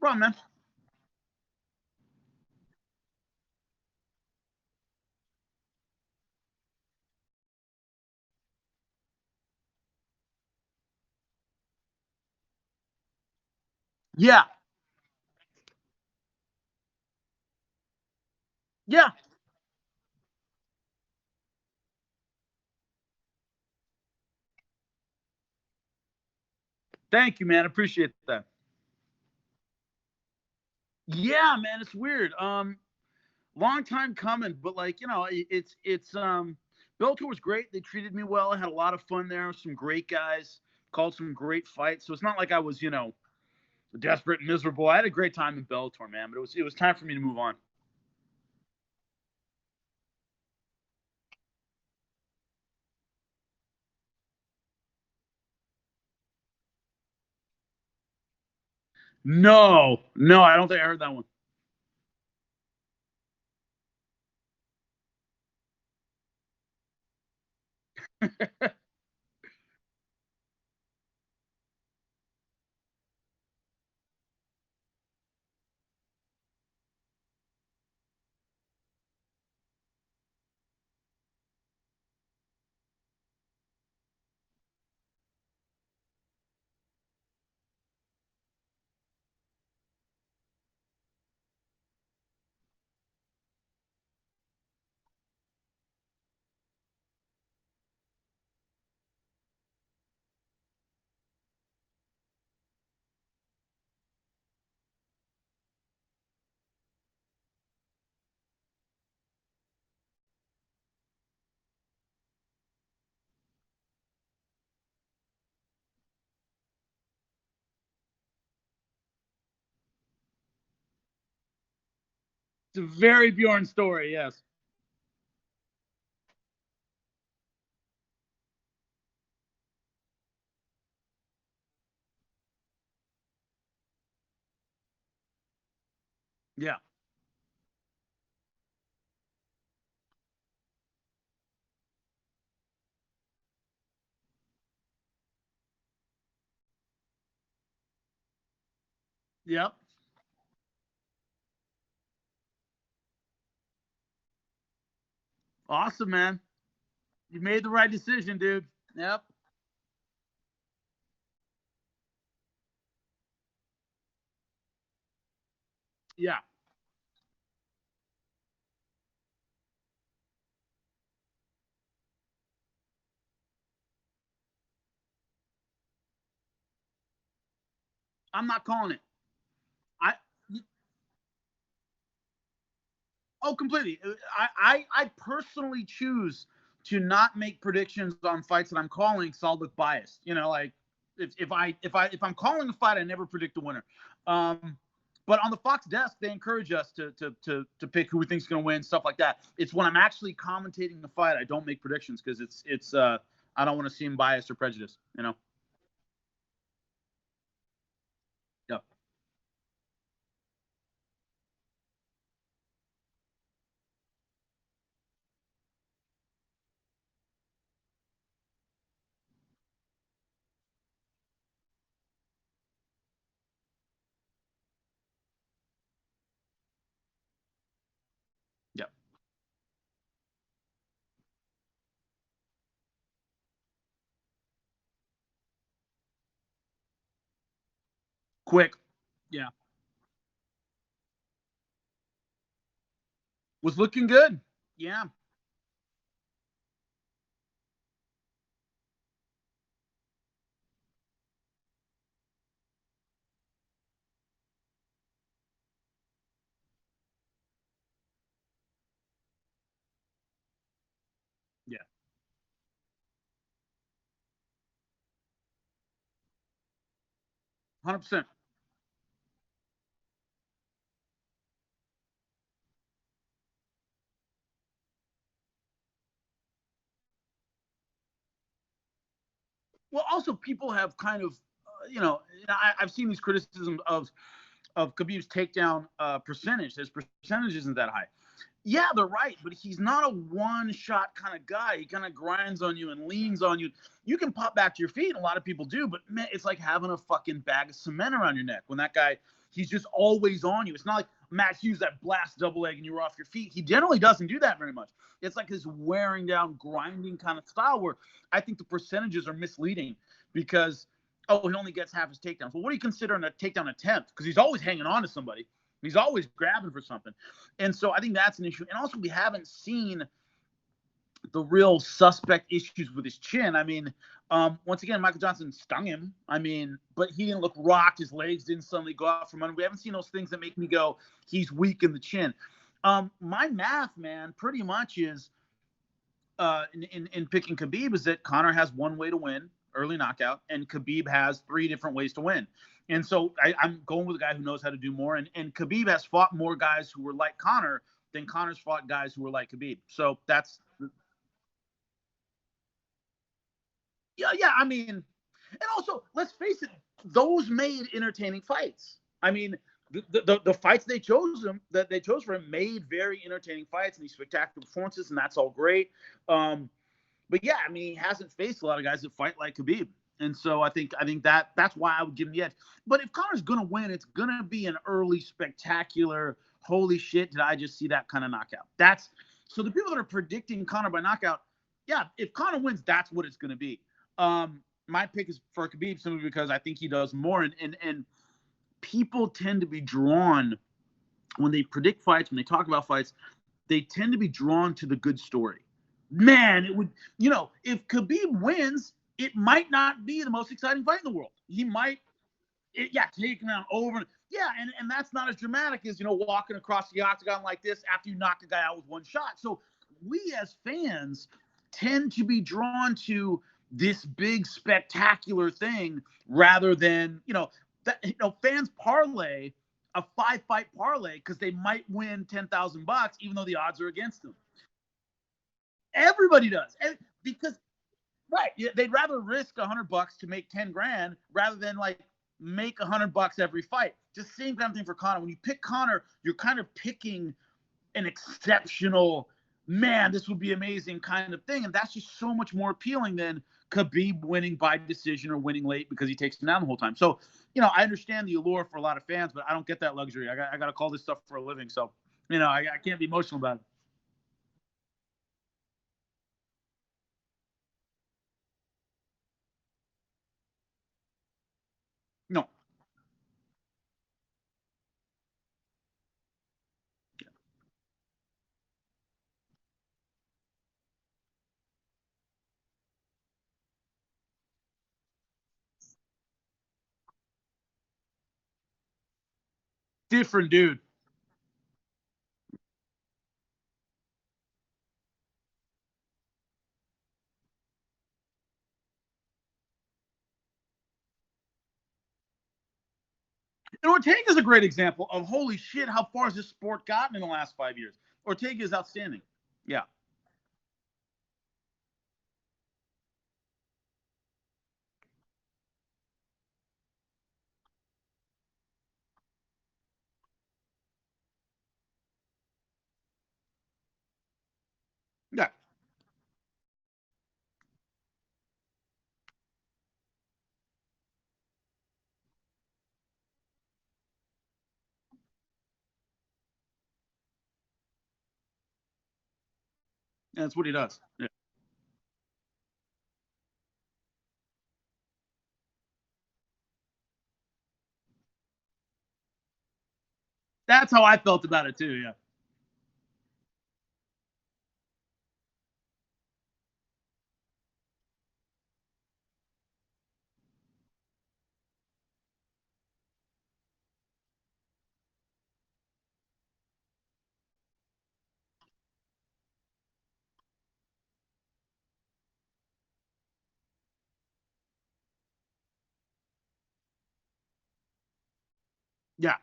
problem, man. Yeah. Yeah. Thank you, man. Appreciate that. Yeah, man, it's weird. Long time coming, but like, it's Bellator was great. They treated me well. I had a lot of fun there. Some great guys, called some great fights. So it's not like I was, desperate and miserable. I had a great time in Bellator, man, but it was time for me to move on. No, no, I don't think I heard that one. It's a very Bjorn story, yes. Yeah. Yep. Awesome, man. You made the right decision, dude. Yep. Yeah. I'm not calling it. I Oh, completely. I personally choose to not make predictions on fights that I'm calling, so I'll look biased. Like if I'm calling a fight, I never predict the winner. Um, but on the Fox desk, they encourage us to pick who we think's going to win, stuff like that. It's when I'm actually commentating the fight, I don't make predictions because it's I don't want to seem biased or prejudiced. Yep. Yep. Quick. Yeah. Was looking good. Yeah. Yeah. 100%. Well, also people have kind of, I've seen these criticisms of Khabib's takedown percentage. His percentage isn't that high. Yeah, they're right, but he's not a one shot kind of guy. He kind of grinds on you and leans on you. You can pop back to your feet, and a lot of people do, but man, it's like having a fucking bag of cement around your neck when that guy he's just always on you. It's not like Matt Hughes that blast double leg and you're off your feet. He generally doesn't do that very much. It's like his wearing down, grinding kind of style where I think the percentages are misleading because, oh, he only gets half his takedowns. Well, what do you consider a takedown attempt? Because he's always hanging on to somebody. He's always grabbing for something. And so I think that's an issue. And also we haven't seen the real suspect issues with his chin. I mean, once again, Michael Johnson stung him. I mean, but he didn't look rocked. His legs didn't suddenly go out from under. We haven't seen those things that make me go, he's weak in the chin. My math, man, pretty much is in picking Khabib is that Conor has one way to win, early knockout, and Khabib has 3 different ways to win. And so I'm going with a guy who knows how to do more. And Khabib has fought more guys who were like Conor than Conor's fought guys who were like Khabib. So that's yeah. I mean, and also let's face it, those made entertaining fights. I mean, the fights they chose for him made very entertaining fights and these spectacular performances, and that's all great. But yeah, I mean, he hasn't faced a lot of guys that fight like Khabib. And so I think that's why I would give him the edge. But if Conor's going to win, it's going to be an early, spectacular, holy shit, did I just see that kind of knockout? So the people that are predicting Conor by knockout, yeah, if Conor wins, that's what it's going to be. My pick is for Khabib simply because I think he does more. And people tend to be drawn, when they predict fights, when they talk about fights, they tend to be drawn to the good story. Man, it would, if Khabib wins, it might not be the most exciting fight in the world. He might, take him out over. Yeah, and that's not as dramatic as, walking across the octagon like this after you knock a guy out with one shot. So we as fans tend to be drawn to this big spectacular thing rather than, fans parlay a 5-fight parlay because they might win $10,000 even though the odds are against them. Everybody does. Because right, they'd rather risk $100 to make 10 grand rather than make $100 every fight. Just same kind of thing for Conor. When you pick Conor, you're kind of picking an exceptional, man, this would be amazing kind of thing. And that's just so much more appealing than Khabib winning by decision or winning late because he takes him down the whole time. So, I understand the allure for a lot of fans, but I don't get that luxury. I got to call this stuff for a living. So, I can't be emotional about it. No. Different dude. And Ortega's a great example of holy shit, how far has this sport gotten in the last 5 years? Ortega is outstanding. Yeah. Yeah. That's what he does. Yeah. That's how I felt about it too. Yeah. Yeah.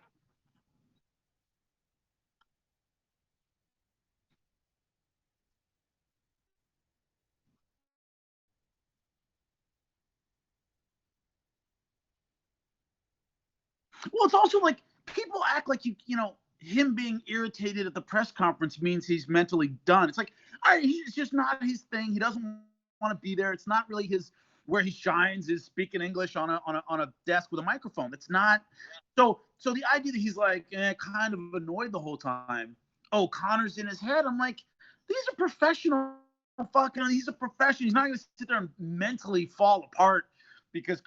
Well, it's also like people act like him being irritated at the press conference means he's mentally done. It's like, all right, it's just not his thing. He doesn't want to be there. It's not really his. where he shines is speaking English on a desk with a microphone. That's not so the idea that he's like kind of annoyed the whole time. Oh, Conor's in his head. I'm like, these are professional fucking. He's a professional. He's not going to sit there and mentally fall apart because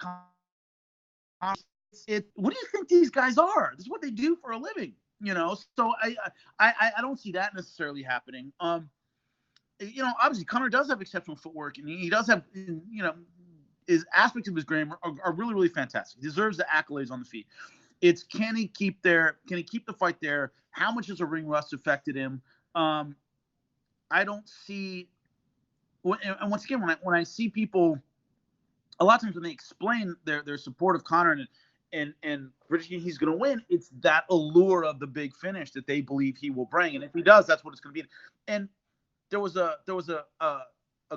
what do you think these guys are? This is what they do for a living, you know. So I don't see that necessarily happening. You know, obviously Conor does have exceptional footwork, and he does have, you know, his aspects of his game are really, really fantastic. He deserves the accolades on the feet. It's can he keep the fight there? How much has a ring rust affected him? I don't see, and once again, when I see people, a lot of times when they explain their support of Conor and predicting he's going to win, it's that allure of the big finish that they believe he will bring, and if he does, that's what it's going to be. And there was a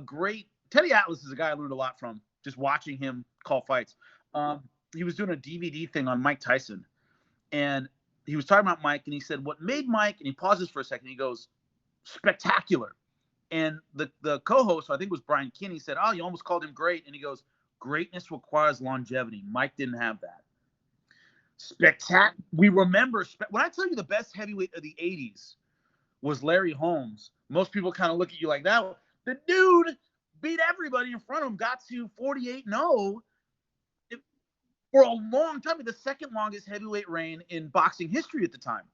great Teddy Atlas is a guy I learned a lot from just watching him call fights. He was doing a DVD thing on Mike Tyson, and he was talking about Mike, and he said what made Mike, and he pauses for a second, he goes, spectacular. And the co-host, I think it was Brian Kinney, said, "Oh, you almost called him great," and he goes, "Greatness requires longevity. Mike didn't have that." Spectacular. We remember when I tell you the best heavyweight of the '80s was Larry Holmes. Most people kind of look at you like that. The dude beat everybody in front of him, got to 48-0 for a long time, the second longest heavyweight reign in boxing history at the time.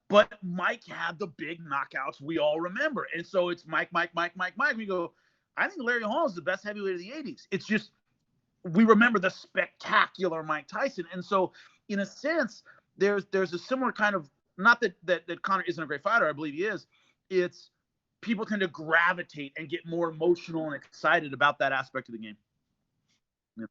But Mike had the big knockouts we all remember. And so it's Mike. We go, I think Larry Holmes is the best heavyweight of the '80s. It's just we remember the spectacular Mike Tyson. And so in a sense, there's a similar kind of, not that Conor isn't a great fighter, I believe he is. It's people tend to gravitate and get more emotional and excited about that aspect of the game. Yeah.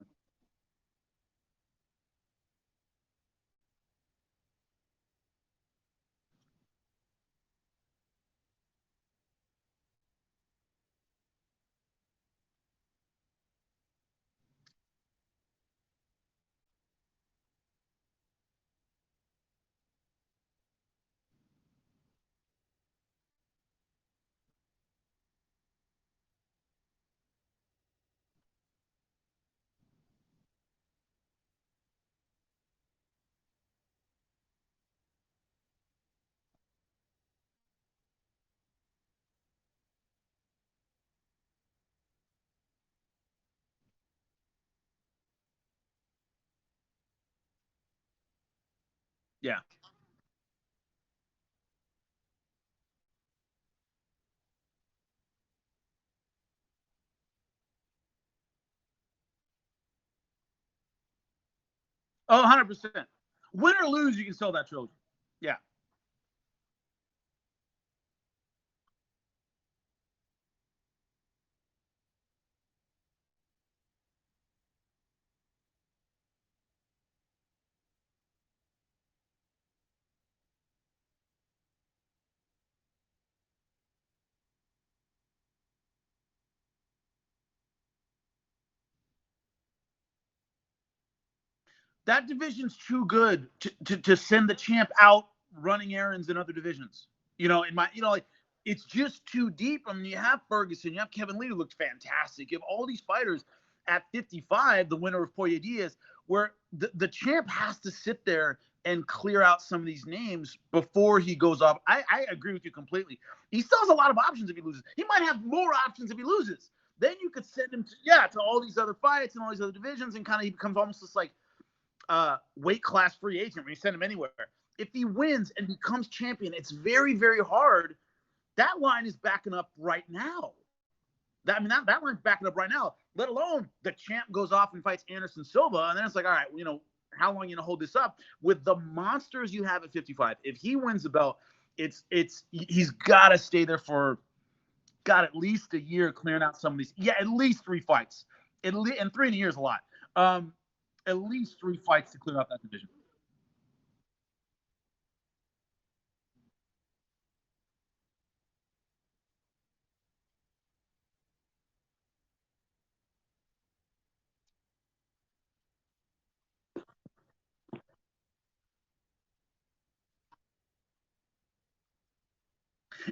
Yeah. Oh, 100%. Win or lose, you can sell that trilogy. Yeah. That division's too good to send the champ out running errands in other divisions. You know, like it's just too deep. I mean, you have Ferguson, you have Kevin Lee who looked fantastic. You have all these fighters at 55, the winner of Poirier Diaz, where the champ has to sit there and clear out some of these names before he goes off. I agree with you completely. He still has a lot of options if he loses. He might have more options if he loses. Then you could send him to all these other fights and all these other divisions, and kind of he becomes almost just like weight class free agent when you send him anywhere. If he wins and becomes champion, it's very, very hard. That line is backing up right now. That line's backing up right now, let alone the champ goes off and fights Anderson Silva. And then it's like, all right, how long are you going to hold this up? With the monsters you have at 55, if he wins the belt, he's got to stay there for, at least a year clearing out some of these. Yeah, at least 3 fights. And 3 in a year is a lot. At least 3 fights to clear out that division.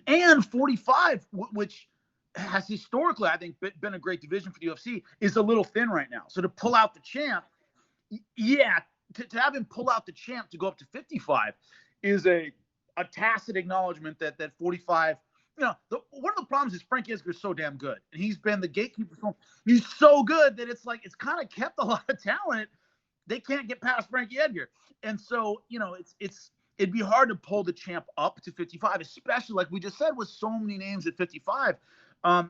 And 45, which has historically, I think, been a great division for the UFC, is a little thin right now. So to pull out the champ, yeah, to have him pull out the champ to go up to 55 is a tacit acknowledgement that 45. One of the problems is Frank Edgar is so damn good, and he's been the gatekeeper. He's so good that it's kind of kept a lot of talent. They can't get past Frankie Edgar, and so it'd be hard to pull the champ up to 55, especially like we just said with so many names at 55.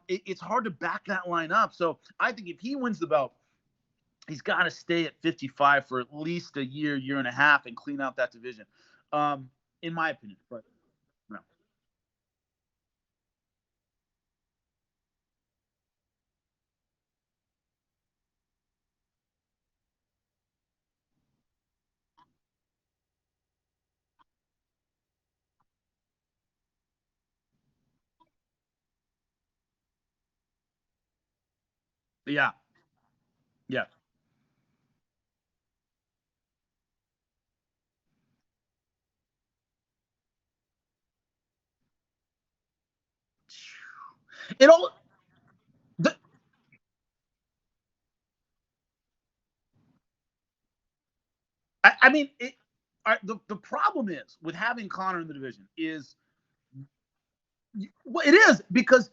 It's hard to back that line up. So I think if he wins the belt, he's got to stay at 55 for at least a year and a half, and clean out that division, in my opinion. But no. Yeah, yeah. It all. The, I mean, the problem is with having Conor in the division is, well, it is because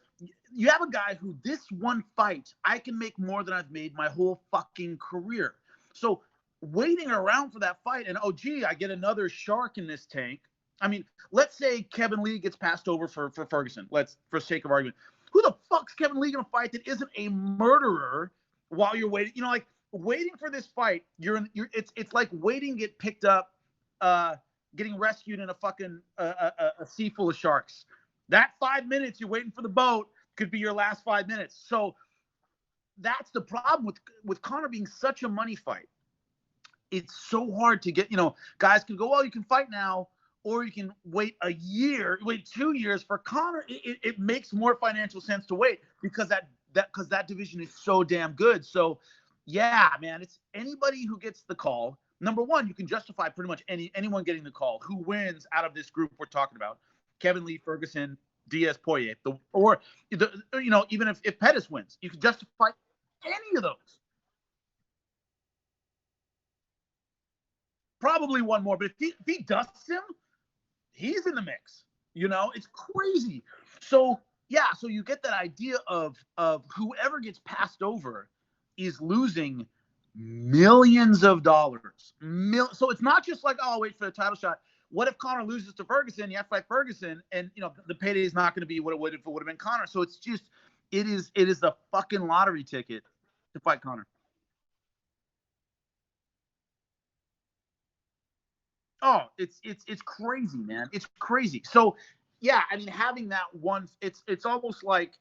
you have a guy who this one fight, I can make more than I've made my whole fucking career. So waiting around for that fight and, oh, gee, I get another shark in this tank. I mean, let's say Kevin Lee gets passed over for Ferguson. For sake of argument. Who the fuck's Kevin Lee going to fight that isn't a murderer while you're waiting? Like waiting for this fight, it's like waiting to get picked up, getting rescued in a fucking a sea full of sharks. That 5 minutes you're waiting for the boat could be your last 5 minutes. So that's the problem with Conor being such a money fight. It's so hard to get, guys can go, well, you can fight now, or you can wait a year, wait 2 years. For Conor, it makes more financial sense to wait because that division is so damn good. So yeah, man, it's anybody who gets the call. Number one, you can justify pretty much anyone getting the call. Who wins out of this group we're talking about? Kevin Lee, Ferguson, Diaz, Poirier, even if Pettis wins, you can justify any of those. Probably one more, but if he dusts him, he's in the mix. It's crazy. So yeah, so you get that idea of whoever gets passed over is losing millions of dollars. So it's not just like, oh, I'll wait for the title shot. What if Conor loses to Ferguson? You have to fight Ferguson, and the payday is not going to be what it would if it would have been Conor. So it's just it is a fucking lottery ticket to fight Conor. Oh, it's crazy, man. It's crazy. So yeah, I mean, having that one, it's almost like,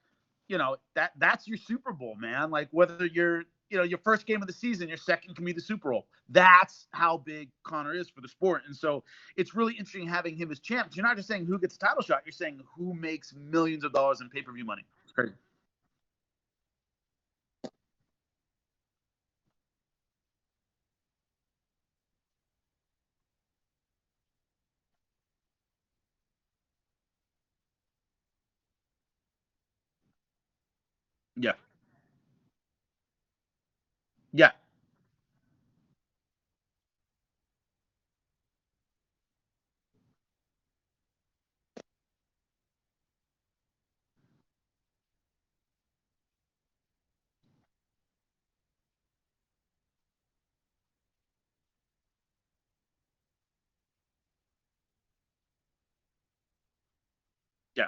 that's your Super Bowl, man. Like whether you're, your first game of the season, your second can be the Super Bowl. That's how big Conor is for the sport. And so it's really interesting having him as champ. You're not just saying who gets the title shot. You're saying who makes millions of dollars in pay-per-view money. It's crazy. Yeah. Yeah. Yeah.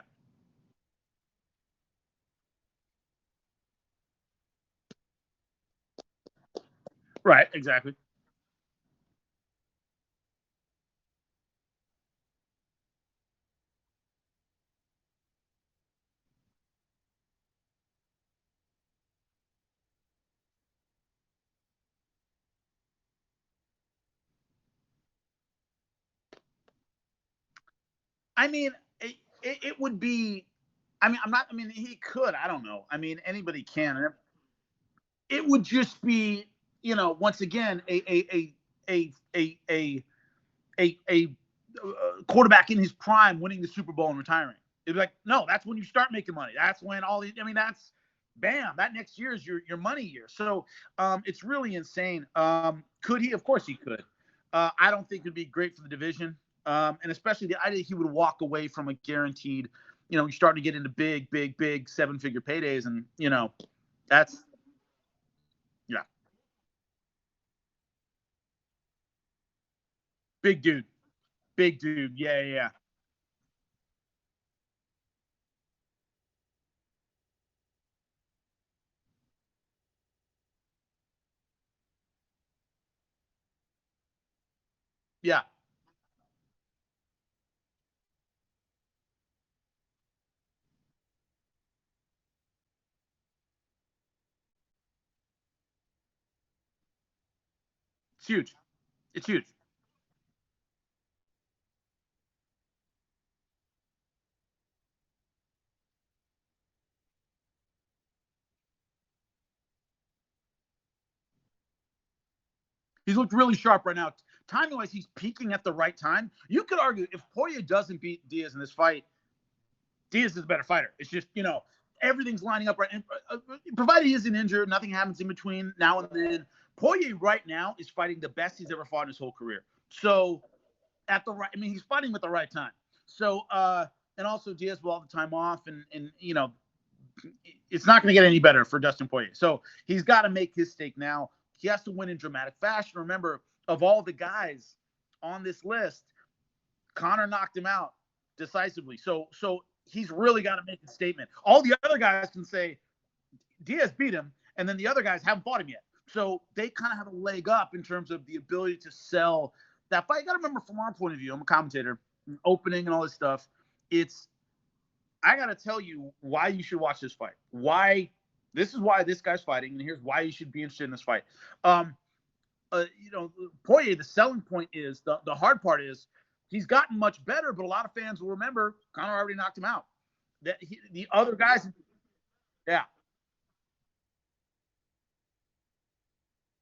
Right. Exactly. I mean, it would be. I mean, I'm not. I mean, he could. I don't know. I mean, anybody can. It would just be, once again, a quarterback in his prime winning the Super Bowl and retiring. It'd be like, no, that's when you start making money. That's when all the, I mean, that's bam, that next year is your money year. So it's really insane. Could he? Of course he could. I don't think it'd be great for the division. And especially the idea he would walk away from a guaranteed, you're starting to get into big 7-figure paydays. And, that's, yeah, big dude. Big dude. Yeah, yeah, yeah. Yeah, it's huge. It's huge. He's looked really sharp right now. Timing wise, he's peaking at the right time. You could argue if Poirier doesn't beat Diaz in this fight, Diaz is a better fighter. It's just, everything's lining up right. And, provided he isn't injured, nothing happens in between now and then. Poirier right now is fighting the best he's ever fought in his whole career. So at the right, I mean, he's fighting at the right time. So, and also Diaz will have the time off, and it's not going to get any better for Dustin Poirier. So he's got to make his stake now. He has to win in dramatic fashion. Remember, of all the guys on this list, Conor knocked him out decisively. So he's really got to make a statement. All the other guys can say Diaz beat him, and then the other guys haven't fought him yet. So they kind of have a leg up in terms of the ability to sell that fight. You got to remember, from our point of view, I'm a commentator, opening and all this stuff. I got to tell you why you should watch this fight. This is why this guy's fighting, and here's why you should be interested in this fight. Poirier, the selling point is the hard part is he's gotten much better, but a lot of fans will remember Conor already knocked him out. The other guys, yeah,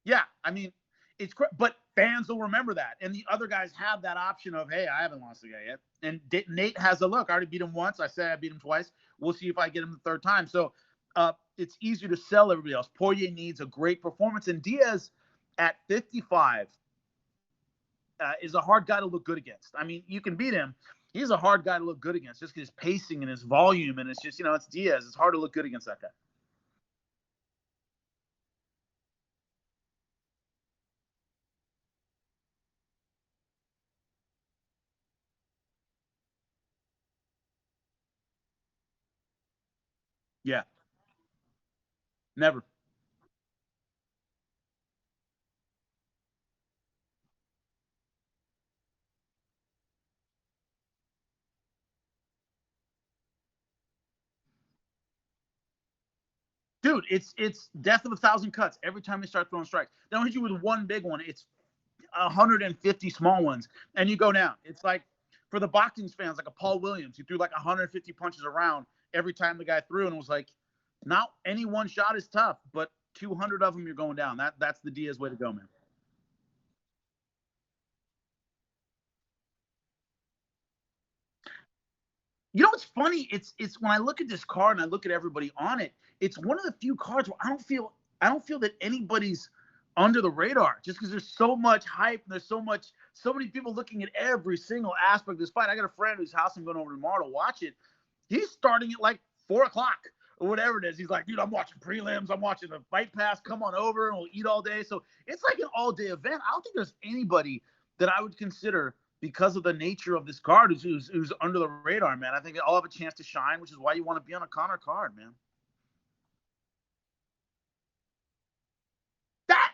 yeah. I mean, but fans will remember that, and the other guys have that option of, hey, I haven't lost the guy yet, and Nate has a look. I already beat him once. I said I beat him twice. We'll see if I get him the third time. So it's easier to sell everybody else. Poirier needs a great performance, and Diaz at 55 is a hard guy to look good against. I mean, you can beat him. He's a hard guy to look good against just because his pacing and his volume, and it's just, it's Diaz. It's hard to look good against that guy. Yeah, never. Dude, it's death of a thousand cuts every time they start throwing strikes. They don't hit you with one big one. It's 150 small ones, and you go down. It's like, for the boxing fans, like a Paul Williams, he threw like 150 punches around every time the guy threw, and it was like, not any one shot is tough, but 200 of them you're going down. That's the Diaz way to go, man. What's funny? It's when I look at this card and I look at everybody on it, it's one of the few cards where I don't feel that anybody's under the radar, just because there's so much hype and there's so many people looking at every single aspect of this fight. I got a friend whose house I'm going over tomorrow to watch it. He's starting at like 4 o'clock or whatever it is. He's like, dude, I'm watching prelims, I'm watching the fight pass. Come on over and we'll eat all day. So it's like an all day event. I don't think there's anybody that I would consider, because of the nature of this card, who's under the radar, man. I think they all have a chance to shine, which is why you want to be on a Conor card, man. That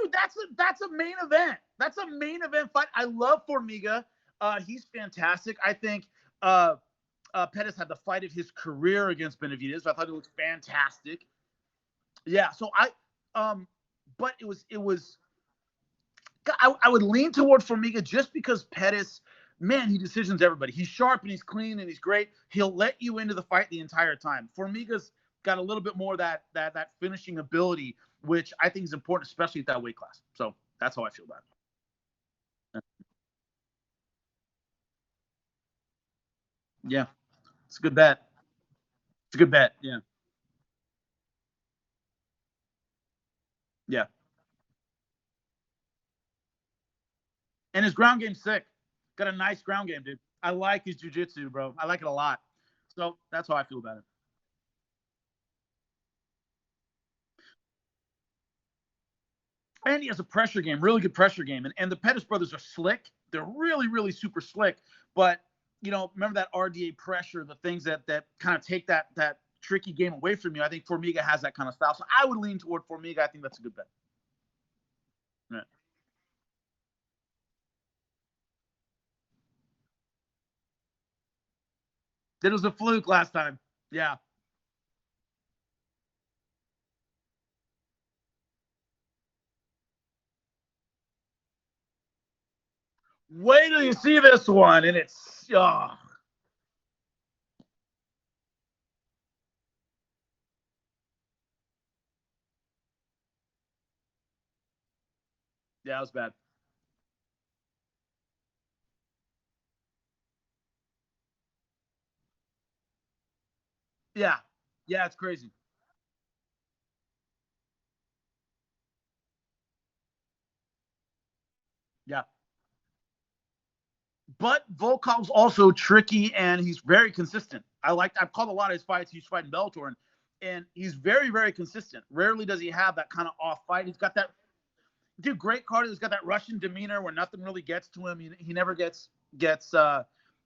Dude, that's a main event. That's a main event fight. I love Formiga. He's fantastic. I think Pettis had the fight of his career against Benavidez. I thought it was fantastic. Yeah. So but I would lean toward Formiga just because Pettis, man, he decisions everybody. He's sharp and he's clean and he's great. He'll let you into the fight the entire time. Formiga's got a little bit more of that finishing ability, which I think is important, especially at that weight class. So that's how I feel about it. Yeah. It's a good bet. It's a good bet. Yeah. Yeah. And his ground game's sick. Got a nice ground game, dude. I like his jiu-jitsu, bro. I like it a lot. So that's how I feel about it. And he has a pressure game, really good pressure game. And the Pettis brothers are slick. They're really, really super slick. But, remember that RDA pressure, the things that kind of take that tricky game away from you. I think Formiga has that kind of style. So I would lean toward Formiga. I think that's a good bet. Yeah. It was a fluke last time. Yeah. Wait till you see this one, and it's yeah, it was bad. Yeah, yeah, it's crazy. Yeah, but Volkov's also tricky and he's very consistent. I've called a lot of his fights. He's fighting Bellator and he's very, very consistent. Rarely does he have that kind of off fight. He's got that dude, great cardio. He's got that Russian demeanor where nothing really gets to him. He never gets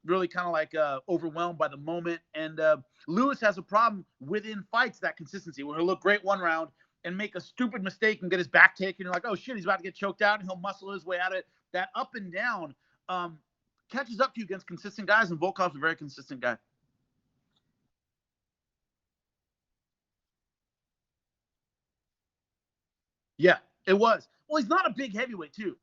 really kind of like overwhelmed by the moment. And Lewis has a problem within fights, that consistency where he'll look great one round and make a stupid mistake and get his back taken. You're like, oh shit, he's about to get choked out, and he'll muscle his way out of it. That up and down catches up to you against consistent guys, and Volkov's a very consistent guy. Yeah, it was. Well, he's not a big heavyweight too.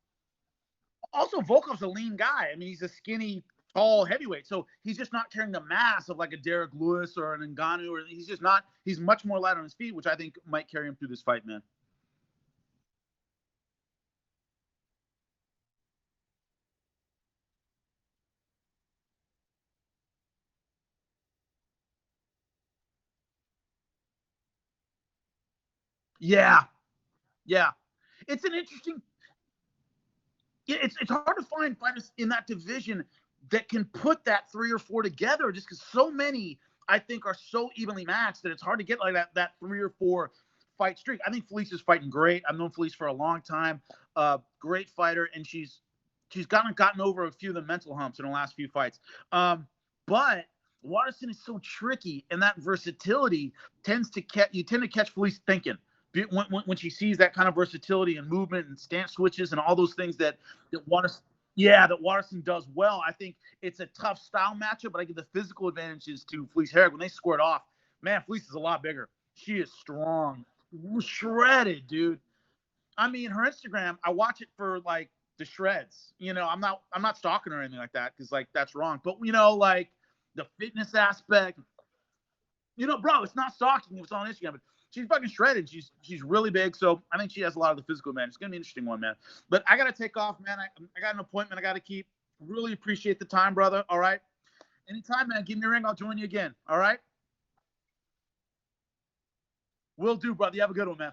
Also, Volkov's a lean guy. I mean, he's a skinny, tall heavyweight, so he's just not carrying the mass of like a Derek Lewis or an Ngannou, or he's just not. He's much more light on his feet, which I think might carry him through this fight, man. Yeah, yeah. It's an interesting. It's hard to find fighters in that division that can put that three or four together, just because so many I think are so evenly matched that it's hard to get like that three or four fight streak. I think Felice is fighting great. I've known Felice for a long time. Great fighter, and she's gotten over a few of the mental humps in the last few fights. But Waterson is so tricky, and that versatility tend to catch Felice thinking when she sees that kind of versatility and movement and stance switches and all those things that Waterson, yeah, that Waterson does well. I think it's a tough style matchup, but I give the physical advantages to Felice Herrig. When they squared off, man, Felice is a lot bigger. She is strong, shredded, dude. I mean, her Instagram, I watch it for like the shreds. I'm not stalking her or anything like that because like that's wrong. But like the fitness aspect, bro, it's not stalking. It's on Instagram, but she's fucking shredded. She's really big, so I think she has a lot of the physical advantage. It's gonna be an interesting one, man. But I gotta take off, man. I got an appointment I gotta keep. Really appreciate the time, brother. All right. Anytime, man. Give me a ring. I'll join you again. All right. Will do, brother. You have a good one, man.